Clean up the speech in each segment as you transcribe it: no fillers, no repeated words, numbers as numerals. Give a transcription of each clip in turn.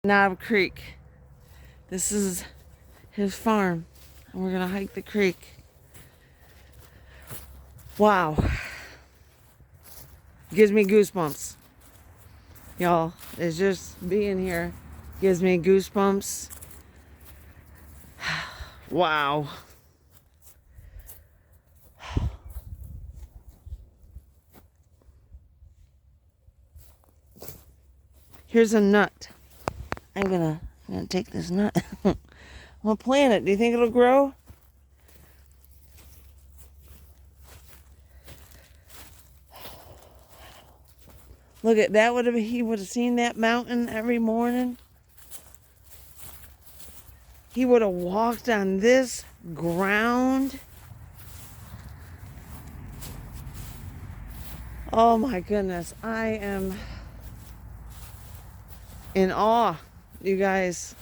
Knob Creek. This is his farm, and we're gonna hike the creek. Wow. Gives me goosebumps. Y'all, it's just being here gives me goosebumps. Wow. Here's a nut. I'm gonna take this nut. I'm gonna plant it. Do you think it'll grow? Look at that. He would have seen that mountain every morning. He would have walked on this ground. Oh my goodness. I am in awe, you guys.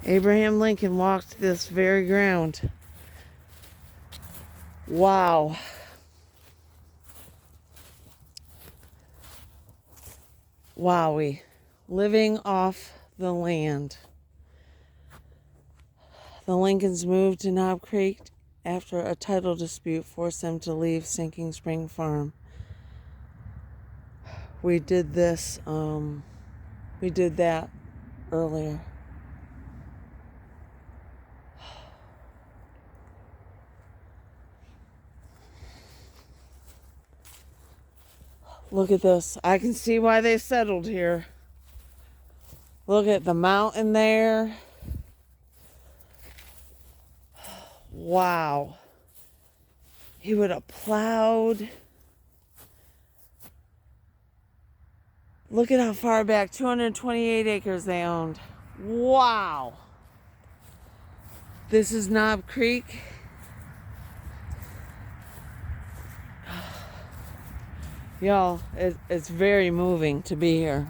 Abraham Lincoln walked this very ground. Wow. Wowie. Living off the land. The Lincolns moved to Knob Creek after a title dispute forced them to leave Sinking Spring Farm. We did this, we did that earlier. Look at this. I can see why they settled here. Look at the mountain there. Wow. He would have plowed. Look at how far back, 228 acres they owned. Wow. This is Knob Creek. Y'all, it's very moving to be here.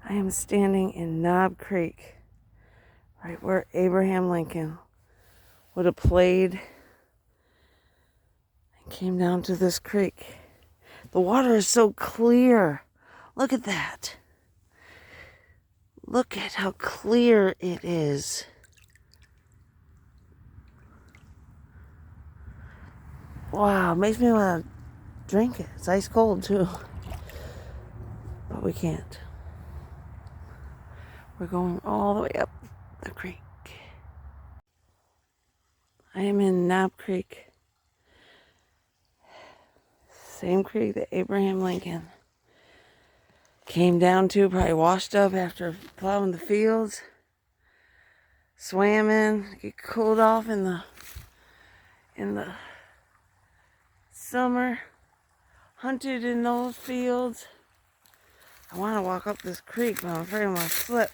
I am standing in Knob Creek, right where Abraham Lincoln would have played and came down to this creek. The water is so clear. Look at that. Look at how clear it is. Wow, makes me want to drink it. It's ice cold too. But we can't. We're going all the way up the creek. I am in Knob Creek. Same creek that Abraham Lincoln came down to, probably washed up after plowing the fields. Swam in, get cooled off in the summer. Hunted in those fields. I want to walk up this creek, but I'm afraid I'm going to slip.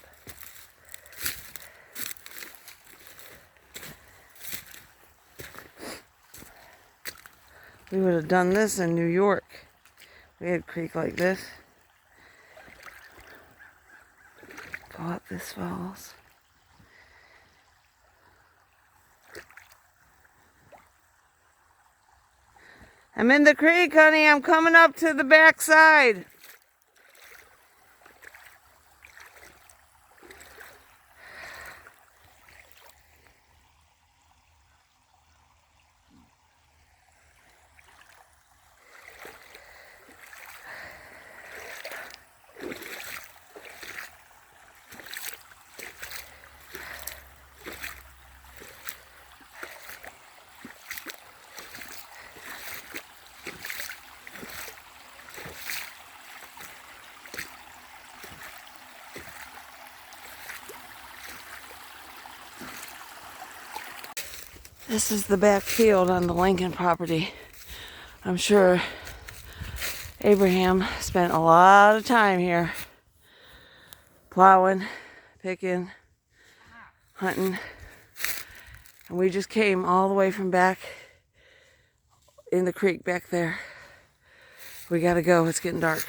We would have done this in New York. We had a creek like this. Go up this falls. I'm in the creek, honey. I'm coming up to the backside. This is the back field on the Lincoln property. I'm sure Abraham spent a lot of time here plowing, picking, hunting, and we just came all the way from back in the creek back there. We gotta go, it's getting dark.